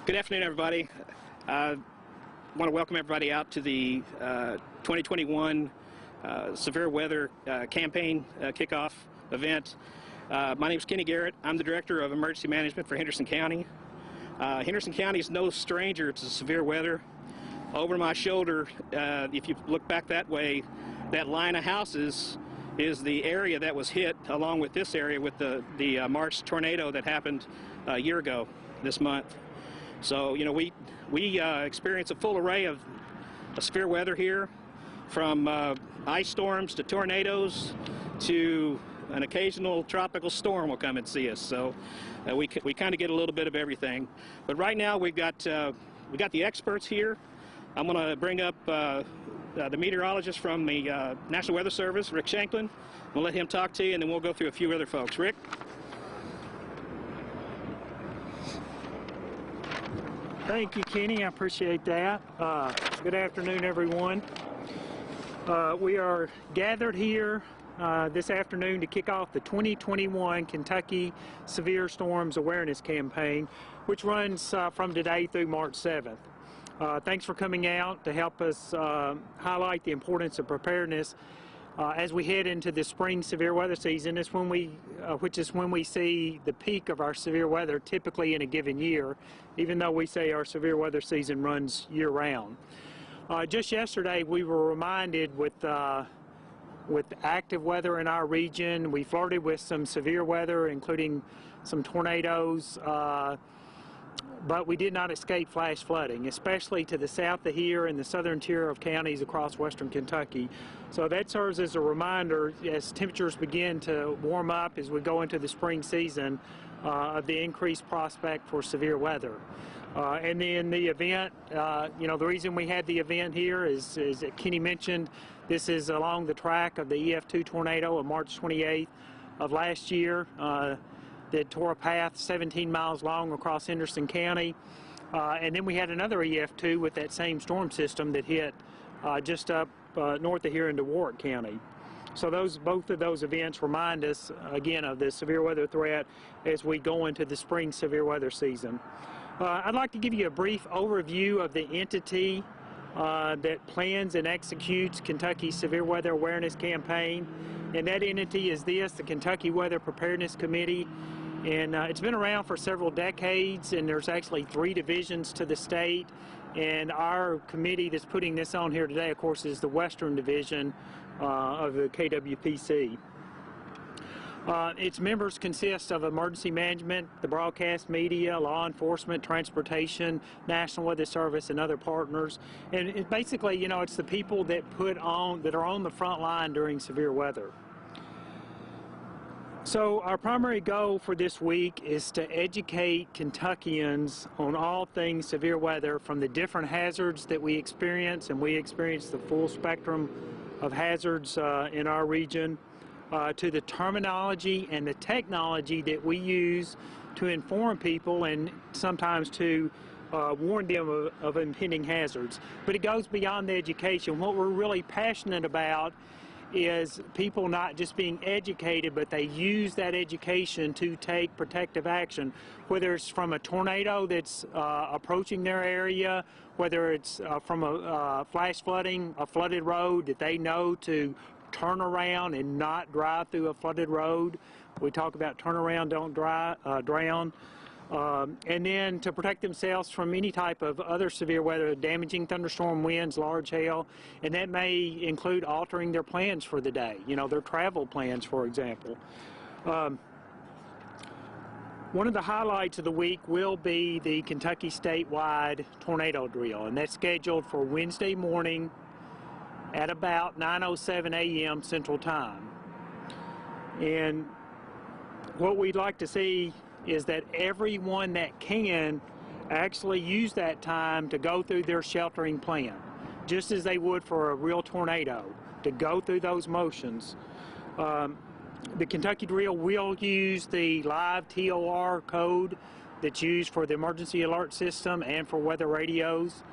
Good afternoon, everybody. I want to welcome everybody out to the 2021 severe weather campaign kickoff event. My name is Kenny Garrett. I'm the Director of Emergency Management for Henderson County. Henderson County is no stranger to severe weather. Over my shoulder, if you look back that way, that line of houses is the area that was hit, along with this area, with the March tornado that happened a year ago this month. So, you know, we experience a full array of severe weather here, from ice storms to tornadoes to an occasional tropical storm will come and see us. So we kind of get a little bit of everything. But right now we got the experts here. I'm going to bring up the meteorologist from the National Weather Service, Rick Shanklin. We'll let him talk to you, and then we'll go through a few other folks. Rick? Thank you, Kenny. I appreciate that. Good afternoon, everyone. We are gathered here this afternoon to kick off the 2021 Kentucky Severe Storms Awareness Campaign, which runs from today through March 7th. Thanks for coming out to help us highlight the importance of preparedness as we head into the spring severe weather season. It's when which is when we see the peak of our severe weather typically in a given year, even though we say our severe weather season runs year-round. Just yesterday we were reminded with active weather in our region. We flirted with some severe weather, including some tornadoes, but we did not escape flash flooding, especially to the south of here and the southern tier of counties across western Kentucky. So that serves as a reminder as temperatures begin to warm up as we go into the spring season of the increased prospect for severe weather. And then the event, you know, the reason we had the event here is that Kenny mentioned, this is along the track of the EF2 tornado of March 28th of last year. That tore a path 17 miles long across Henderson County. And then we had another EF2 with that same storm system that hit just up north of here into Warwick County. So both of those events remind us, again, of the severe weather threat as we go into the spring severe weather season. I'd like to give you a brief overview of the entity that plans and executes Kentucky's Severe Weather Awareness Campaign. And that entity is the Kentucky Weather Preparedness Committee. And it's been around for several decades, and there's actually 3 divisions to the state. And our committee that's putting this on here today, of course, is the Western Division of the KWPC. Its members consist of emergency management, the broadcast media, law enforcement, transportation, National Weather Service, and other partners. And it basically, you know, it's the people that are on the front line during severe weather. So our primary goal for this week is to educate Kentuckians on all things severe weather, from the different hazards that we experience, and we experience the full spectrum of hazards in our region, to the terminology and the technology that we use to inform people and sometimes to warn them of impending hazards. But it goes beyond the education. What we're really passionate about is people not just being educated, but they use that education to take protective action, whether it's from a tornado that's approaching their area, whether it's from a flash flooding, a flooded road that they know to turn around and not drive through a flooded road. We talk about turn around, don't drown. And then to protect themselves from any type of other severe weather, damaging thunderstorm winds, large hail, and that may include altering their plans for the day, you know, their travel plans, for example. One of the highlights of the week will be the Kentucky statewide tornado drill, and that's scheduled for Wednesday morning at about 9:07 a.m. Central Time. And what we'd like to see is that everyone that can actually use that time to go through their sheltering plan, just as they would for a real tornado, to go through those motions. The Kentucky drill will use the live TOR code that's used for the emergency alert system and for weather radios.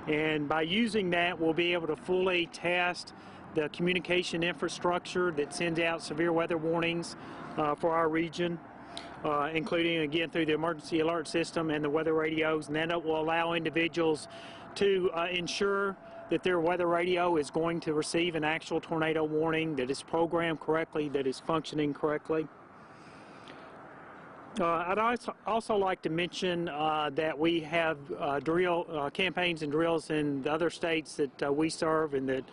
And by using that, we'll be able to fully test the communication infrastructure that sends out severe weather warnings for our region. including, again, through the emergency alert system and the weather radios, and that will allow individuals to ensure that their weather radio is going to receive an actual tornado warning, that is programmed correctly, that is functioning correctly. I'd also like to mention that we have campaigns and drills in the other states that we serve and that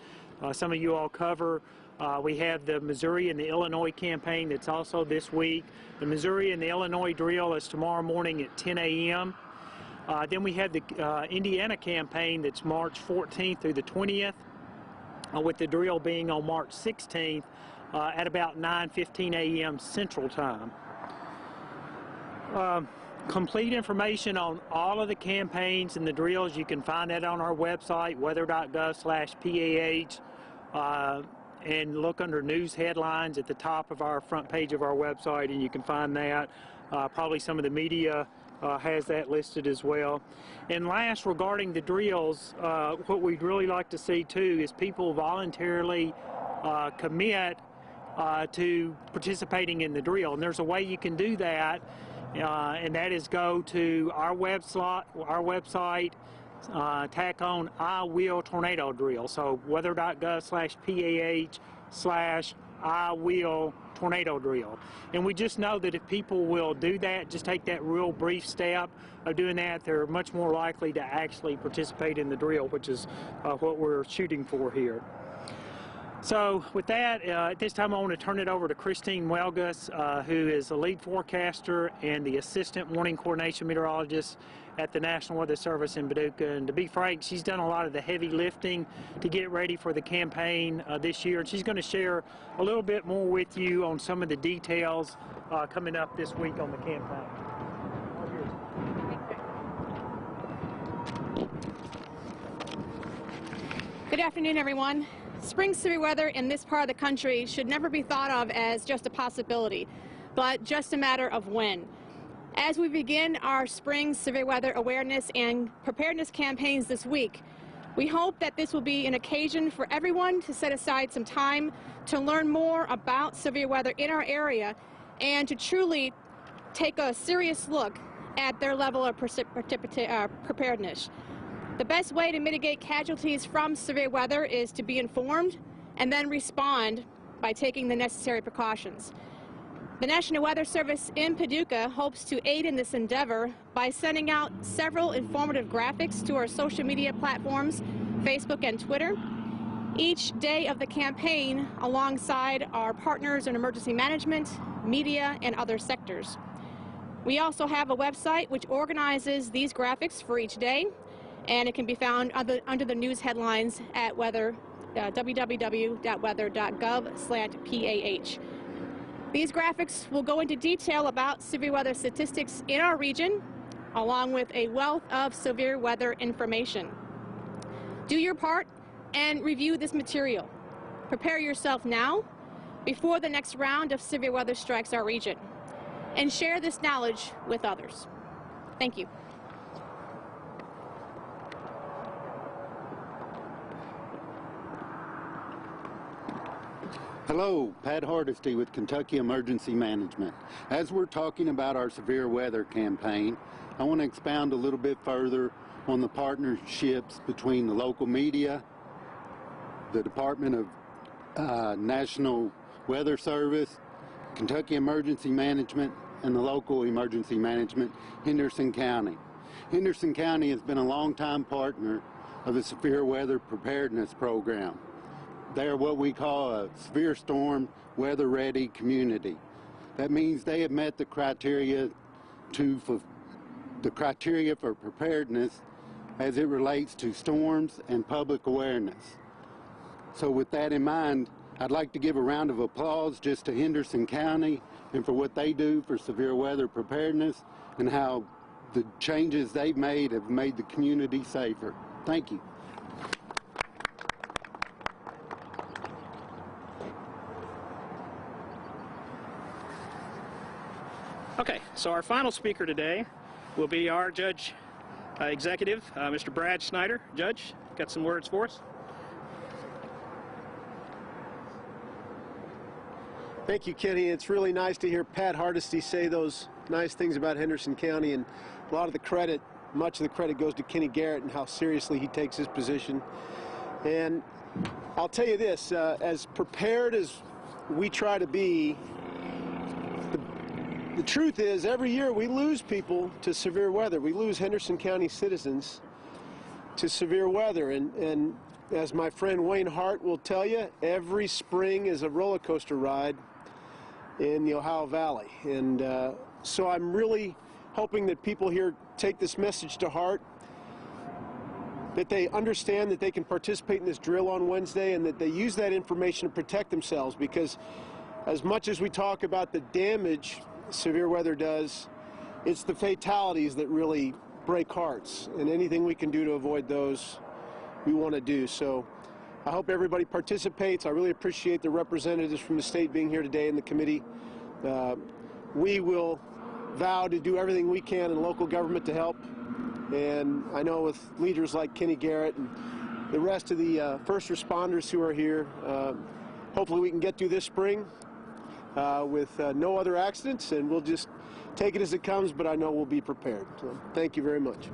some of you all cover. We have the Missouri and the Illinois campaign that's also this week. The Missouri and the Illinois drill is tomorrow morning at 10 a.m. Then we have the Indiana campaign that's March 14th through the 20th, with the drill being on March 16th at about 9:15 a.m. Central Time. Complete information on all of the campaigns and the drills, you can find that on our website, weather.gov/PAH, and look under news headlines at the top of our front page of our website, and you can find that. Probably some of the media has that listed as well. And last, regarding the drills, what we'd really like to see too is people voluntarily commit to participating in the drill. And there's a way you can do that, and that is go to our website, tack on I Will Tornado Drill. So weather.gov/PAH/I Will Tornado Drill. And we just know that if people will do that, just take that real brief step of doing that, they're much more likely to actually participate in the drill, which is what we're shooting for here. So with that, at this time I want to turn it over to Christine Welgus, who is the lead forecaster and the assistant warning coordination meteorologist at the National Weather Service in Paducah. And to be frank, she's done a lot of the heavy lifting to get ready for the campaign this year. And she's going to share a little bit more with you on some of the details coming up this week on the campaign. Good afternoon, everyone. Spring severe weather in this part of the country should never be thought of as just a possibility, but just a matter of when. As we begin our spring severe weather awareness and preparedness campaigns this week, we hope that this will be an occasion for everyone to set aside some time to learn more about severe weather in our area and to truly take a serious look at their level of preparedness. The best way to mitigate casualties from severe weather is to be informed and then respond by taking the necessary precautions. The National Weather Service in Paducah hopes to aid in this endeavor by sending out several informative graphics to our social media platforms, Facebook and Twitter, each day of the campaign alongside our partners in emergency management, media, and other sectors. We also have a website which organizes these graphics for each day, and it can be found under the news headlines at www.weather.gov/PAH. These graphics will go into detail about severe weather statistics in our region, along with a wealth of severe weather information. Do your part and review this material. Prepare yourself now, before the next round of severe weather strikes our region, and share this knowledge with others. Thank you. Hello, Pat Hardesty with Kentucky Emergency Management. As we're talking about our severe weather campaign, I want to expound a little bit further on the partnerships between the local media, the Department of National Weather Service, Kentucky Emergency Management, and the local emergency management, Henderson County. Henderson County has been a longtime partner of the Severe Weather Preparedness Program. They are what we call a severe storm weather-ready community. That means they have met the criteria for preparedness as it relates to storms and public awareness. So with that in mind, I'd like to give a round of applause just to Henderson County and for what they do for severe weather preparedness and how the changes they've made have made the community safer. Thank you. Okay, so our final speaker today will be our judge executive, Mr. Brad Snyder. Judge, got some words for us? Thank you, Kenny. It's really nice to hear Pat Hardesty say those nice things about Henderson County, and a lot of the credit, much of the credit goes to Kenny Garrett and how seriously he takes his position. And I'll tell you this, as prepared as we try to be, the truth is every year we lose people to severe weather. We lose Henderson County citizens to severe weather. And as my friend Wayne Hart will tell you, every spring is a roller coaster ride in the Ohio Valley. And so I'm really hoping that people here take this message to heart, that they understand that they can participate in this drill on Wednesday, and that they use that information to protect themselves, because as much as we talk about the damage severe weather does, it's the fatalities that really break hearts, and anything we can do to avoid those, we want to do. So I hope everybody participates. I really appreciate the representatives from the state being here today in the committee. We will vow to do everything we can in local government to help, and I know with leaders like Kenny Garrett and the rest of the first responders who are here, hopefully we can get through this spring with no other accidents, and we'll just take it as it comes, but I know we'll be prepared. So thank you very much.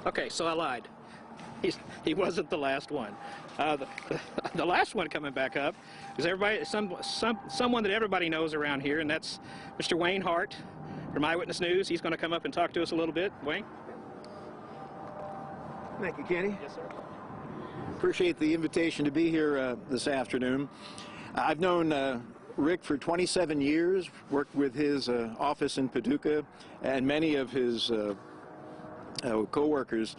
Okay, so I lied. He wasn't the last one. The last one coming back up is someone that everybody knows around here, and that's Mr. Wayne Hart from Eyewitness News. He's going to come up and talk to us a little bit. Wayne? Thank you, Kenny. Yes, sir. Appreciate the invitation to be here this afternoon. I've known Rick for 27 years, worked with his office in Paducah, and many of his co-workers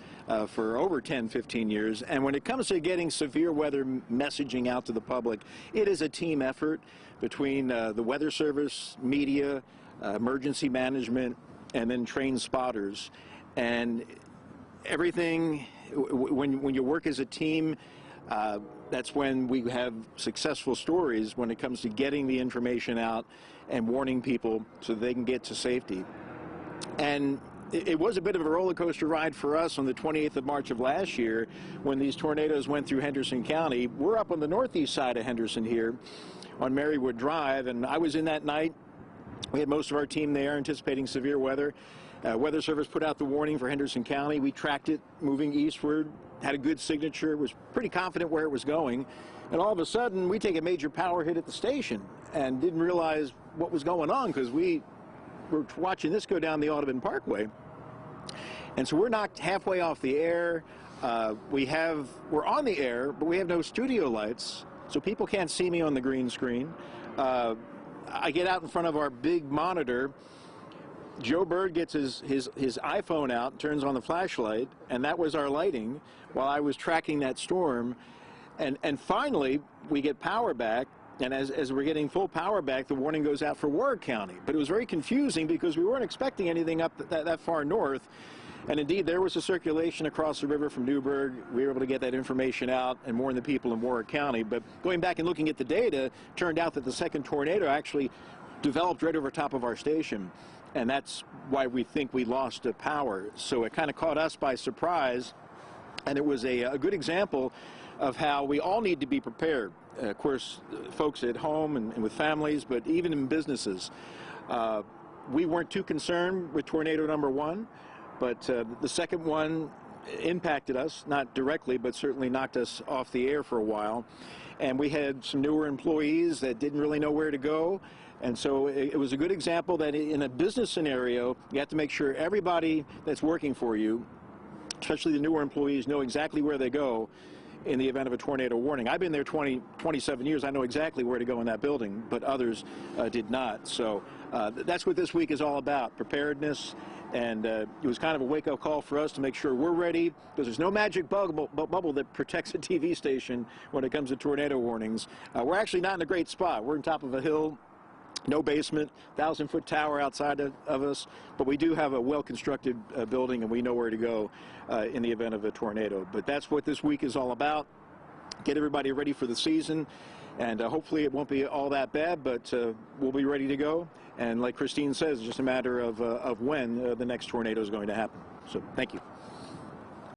for over 10, 15 years. And when it comes to getting severe weather messaging out to the public, it is a team effort between the Weather Service, media, emergency management, and then trained spotters. And everything, when you work as a team, that's when we have successful stories when it comes to getting the information out and warning people so they can get to safety. And it was a bit of a roller coaster ride for us on the 28th of March of last year when these tornadoes went through Henderson County. We're up on the northeast side of Henderson here on Marywood Drive, and I was in that night. We had most of our team there anticipating severe weather. Weather Service put out the warning for Henderson County. We tracked it moving eastward, had a good signature, was pretty confident where it was going, and all of a sudden we take a major power hit at the station and didn't realize what was going on because we were watching this go down the Audubon Parkway. And so we're knocked halfway off the air. We're on the air, but we have no studio lights, so people can't see me on the green screen. I get out in front of our big monitor. Joe Bird gets his iPhone out and turns on the flashlight, and that was our lighting while I was tracking that storm. And finally, we get power back, and as we're getting full power back, the warning goes out for Warwick County. But it was very confusing because we weren't expecting anything up that far north. And indeed, there was a circulation across the river from Newburgh. We were able to get that information out and warn the people in Warwick County. But going back and looking at the data, turned out that the second tornado actually developed right over top of our station. And that's why we think we lost the power. So it kind of caught us by surprise. And it was a good example of how we all need to be prepared. Of course, folks at home and with families, but even in businesses. We weren't too concerned with tornado number one, but the second one impacted us, not directly, but certainly knocked us off the air for a while. And we had some newer employees that didn't really know where to go. And so it was a good example that in a business scenario, you have to make sure everybody that's working for you, especially the newer employees, know exactly where they go in the event of a tornado warning. I've been there 27 years. I know exactly where to go in that building, but others did not. So that's what this week is all about, preparedness. And it was kind of a wake-up call for us to make sure we're ready, because there's no magic bubble that protects a TV station when it comes to tornado warnings. We're actually not in a great spot. We're on top of a hill, no basement, 1,000-foot tower outside of us, but we do have a well-constructed building, and we know where to go in the event of a tornado. But that's what this week is all about. Get everybody ready for the season, and hopefully it won't be all that bad, but we'll be ready to go. And like Christine says, it's just a matter of when the next tornado is going to happen. So thank you.